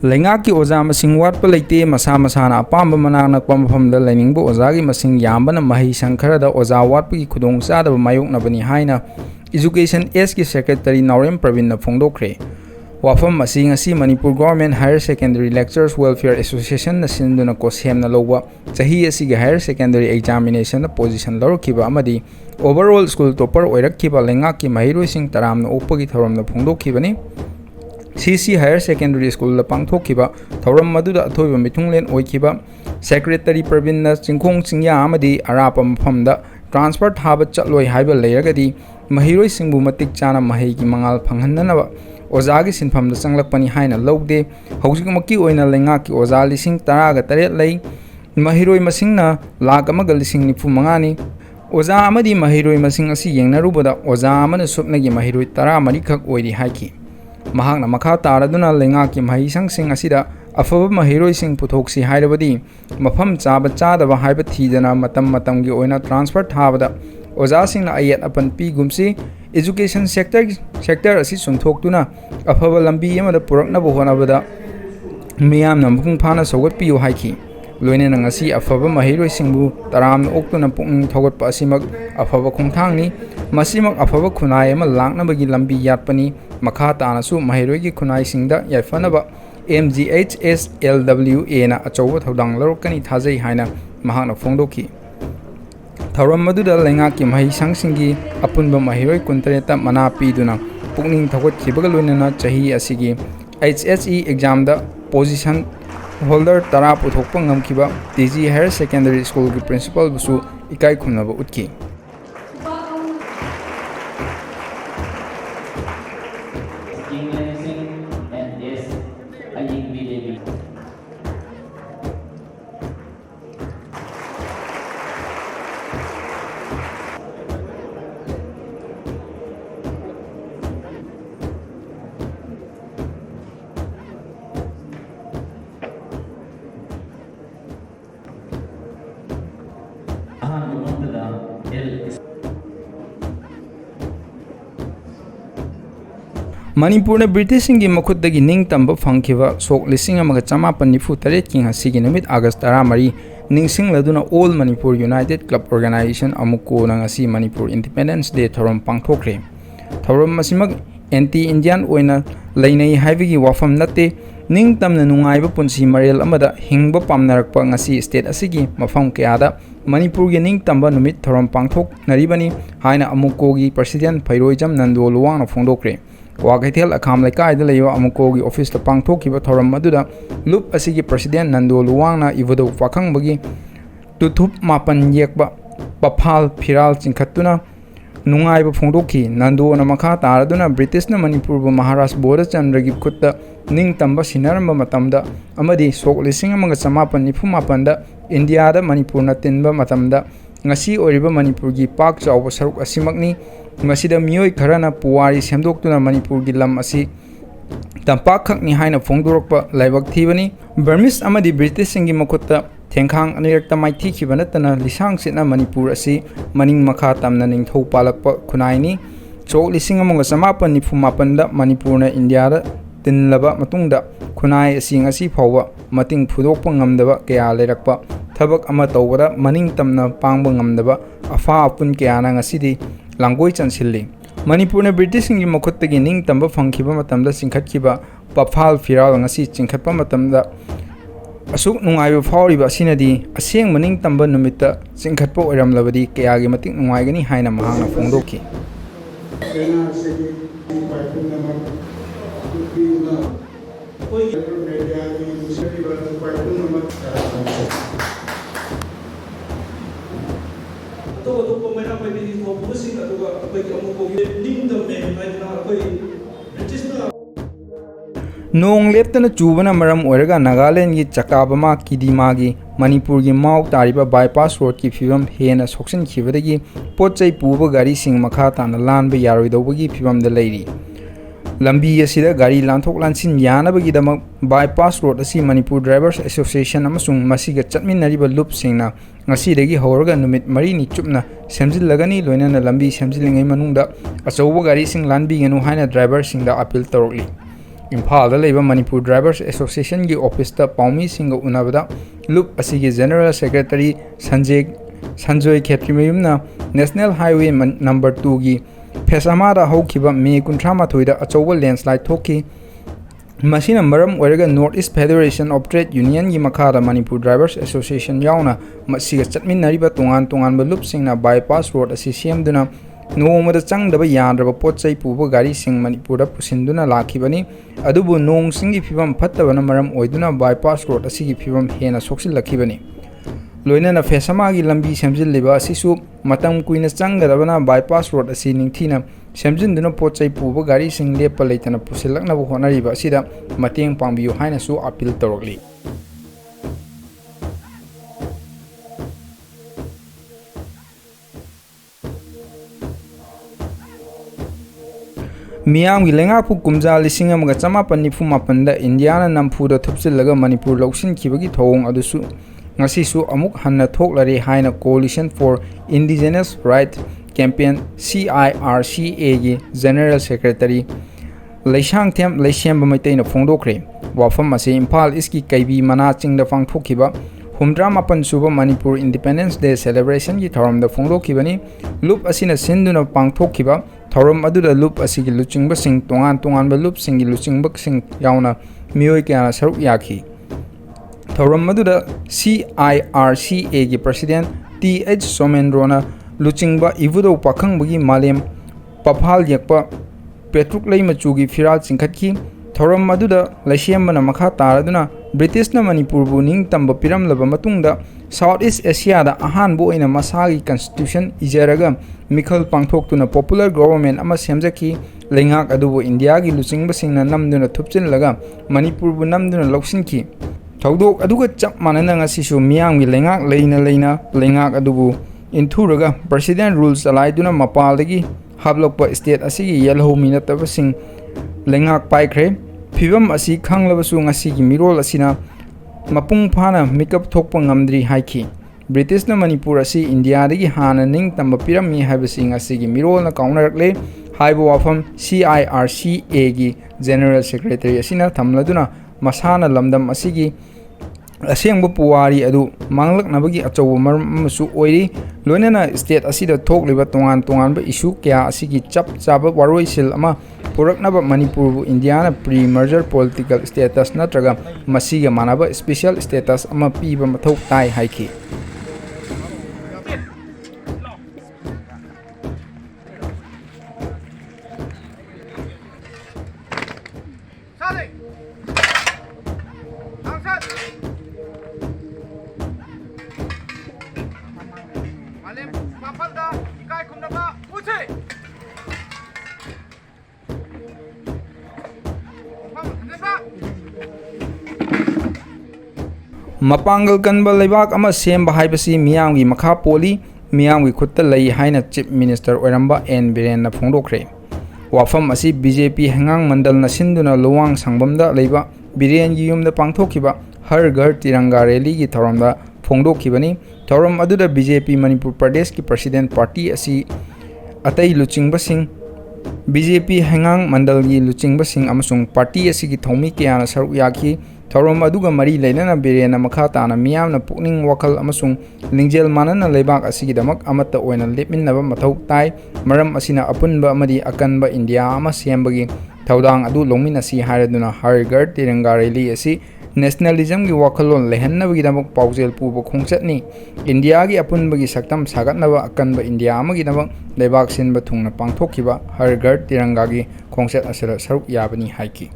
Lengaki oza masing watpa leite masa masana apamba manak nakpa mafamda lainingba ozagi masing yambana mahi sankarada oza watpagi khudong chadaba mayoknabani haina Education S ki Secretary Naurem Pravin na phongdokre. Wafam masing asi Manipur Government Higher Secondary Lecturers Welfare Association na sinduna ko semna lowa chahi asiga higher secondary examination na position lorkiba amadi overall school topper oirakkiba lengaki mahiroi sing taramna opagi thoramna phongdokhibani. CC Higher Secondary School la pangthokkiba thoram maduda athoiba mithunglen oikiba Secretary Pravin na chingkhong chingya amadi arapa mafamda transfer thaba chatloi haiba leiragadi mahiroi singbu matik chana mahai gi mangal phanghananaba ozagi sinfamda changlakpani haina logde hojikmaki oina lengaki oza lising 10 lei mahiroi masingna lakh amaga lising 95 ni oza amadi mahiroi masing asi yengnarubada oza amana supnagi mahiroi 10 khak oiri haiki mahakna makha taraduna lengaki mahi sangsing asida afaba mahiroi sing puthoksi hairabadi mafam chaba chadaba haiba thidana matam gi oina transfer thabada oza sing na ayat apan pi gumsi education sector asi sunthokduna afaba lambi amada purakna bohonabada miyamna mapung phana sogat piyo haiki loine na ngasi afaba mahiroi singbu taram oktuna pung thogot pa asimak afaba khongthangni masimak afaba khunai ama laknabagi lambi yatpani makha tanasu mahiroi gi khunai singda yaifanaba MGHSLWA na achoba thodang lorokani thajai haina mahakna phongdokhi thoram maduda lengaki mahi sangsingi apunba mahiroi kuntareta mana piduna pukning thogot khibaga loinana chahi asigi HSE exam da position holder tara puthokpa ngamkiba TG Higher Secondary School ki principal busu ikai khunaba utki Manipur na British ingi makhutdagi ningtamba phangkhiba sok lising amaga chamapan nifu taret king hasigi numit August 13 ningsing laduna All Manipur United Club Organization amuko na ngasi Manipur Independence Day thoram pangthokre thoram masimak anti Indian oina lainai haibigi wafam natte ningtamna nungaiba punsi marel amada hingba pamnarakpa ngasi state asigi mafam kayada Manipur gi ningtamba numit thoram pangthok naribani haina amuko gi president Phairoijam Nandoluwang na phongdokre Wakaithel akham laikai da leiwa amuko gi office ta pangthokkiba thoram maduda loop asigi president Nandoluwang na ivodo wakangbagi tuthup mapan yekba paphal phiral chingkhatuna nungaiba phongdokhi Nando na makha taraduna British na Manipur bu Maharashtra boda chandragi khutta ningtamba sinaramba matamda amadi sok lising amaga chamapan nifu mapanda India da Manipur na tinba matamda ngasi oriba Manipur gi pak chawba saruk asimakni ngasida miyoi kharana puwari semdoktuna Manipur gi lam asi tampak khakni haina phongdorokpa laibak thibani Burmese amadi British singi makhutta thengkhang anirakta maithi khibanatana lisang sitna Manipur asi maning makha tamna ningthau palakpa khunaini chok lising amonga samapan nifu mapanda Manipur na India da tinlaba matungda khunai asi ngasi phawwa mating phudokpa ngamdaba kaya lerakpa thabak ama tawbada maning tamna pangba ngamdaba afa apun kaya na ngasidi langoi chansilli Manipur na British ingi makhuttagi ningtamba phangkhiba matamda chingkhatkiba paphal phiral ngasi chingkhatpa matamda asuk nungaiba phawriba asinadi aseng maning tamba numitta chingkhatpa oiramlabadi kayagi matik nungaigani haina mahangna phongdokhi Nong leptana chubana maram oiraga Nagaland gi Chakabama Kidima gi Manipur gi mau tariba bypass road ki phibam hena soksin khibadagi potchai puba gari sing makha tana lanba yaroidobagi phibam da leiri lambi asida gari lanthok lansin yanabagi damak bypass road asi Manipur Drivers Association amasung masiga chatminariba loop singna ngasidagi horaga numit mari ni chupna semjillagani loinana lambi semjilingai manungda achauba gari sing lanbi genu haina driver singda appeal torokli Imphal da Manipur Drivers Association gi office ta paumi singa unabada loop asigi General Secretary Sanjoy Khetrimayumna National Highway number 2 gi Phesamada haukiba May 13 da achoba landslide thoki Masina maram oiraga North East Federation of Trade Union gi makhada Manipur Drivers Association yauna masiga chatminnariba tongan ba loop singna bypass road asi semduna Nongmada changdaba yadraba pochai puba gari sing Manipurda pusinduna lakhibani adubu nong singi phibam phattabana maram oiduna bypass road asigi phibam hena soksil lakhibani loinana Phesama gi lambi semjilliba asisu matam kuina changgadabana bypass road asi ningthina semjinduna pochai puba gari sing lepa leitana pusilakna bu honariba asida mateng pangbiyu haina su appeal torokli Miam gi lengapu kumja lising amaga chamapan nifu mapanda Indiana nampuda thupsillaga Manipur loksin khibagi thong adusu ngasisu amuk hanna thoklari haina Coalition for Indigenous Rights Campaign CIRCA gi General Secretary Leishangthem Leishemba maitaina phongdokre wafam ase Imphal East ki Kaibi mana chingda phangthokhiba Humdra mapan suba Manipur Independence Day celebration gi thoramda phongdokhibani loop asina sinduna pangthokhiba thoram aduda loop asigi luchingba sing tongan ba loop singi luchingba sing yauna mioi kya saruk yakhi thoram aduda CIRCA gi president TH Somendrona luchingba ivudo pakhang bagi malem paphal yakpa petruk lei machugi firal chingkhatki thoram aduda laisiambana makha taraduna British na Manipur bu ning tamba piram laba matungda Southeast Asia da ahan bu ina masagi constitution ijaraga mikhal pangthoktuna popular government ama semjaki lengak adubu India gi luchingba singna namduna thupchin laga Manipur bu namduna loksinki thaudok aduga chap manana ngasisu miyang gi lengak leina lengak adubu inthuraga president rules alaiduna mapaldagi hablokpa state asigi yelho minataba sing lengak paikre Phibam asi khanglabasu ngasi gi mirol asina mapung phana makeup thokpa ngamdri haiki British na Manipur asi India dagi hana ning tamba pirami habasi ngasi gi mirol na counterakle haibo wafam CIRCA gi General Secretary asina thamladuna masana lamdam asigi asengba puwari adu manglak nabagi achow maram amasu oiri loinana state asida thokliba tongan ba issue kya asigi chap chaba waroisil ama puraknaba Manipur bu Indiana pre-merger political status natraga masiga manaba special status ama piba mathau tai haiki Mapangal kanba leibak ama semba haibasi miyamgi makha poli miyamgi khutta lei haina chief minister oiramba N Biren na phongdokre wafam asi BJP hangang mandal na sinduna lowang sangbamda leiba Biren gi yumda pangthokhiba har ghar tiranga rally gi thoramda phongdokhibani thoram aduda BJP Manipur Pradesh ki president party asi atai luchingba sing BJP hangang mandal gi luchingba sing amasung party asi gi thomi kyana saruk yakhi thorom aduga mari leinana Birena makha tana miyamna pukning wakal amasung lingjel manana leibak asigi damak amata oina lepminnaba mathau tai maram asina apunba amadi akanba India ama sembagi thaudang adu longmin asi hairaduna har ghar tiranga rally asi nationalism gi wakalon lehannabagi damak paujel puba khongchatni India gi apunbagi saktam sagatnaba akanba India amagi damak leibak sinba thungna pangthokhiba har ghar tiranga gi khongchat asara saruk yabani haiki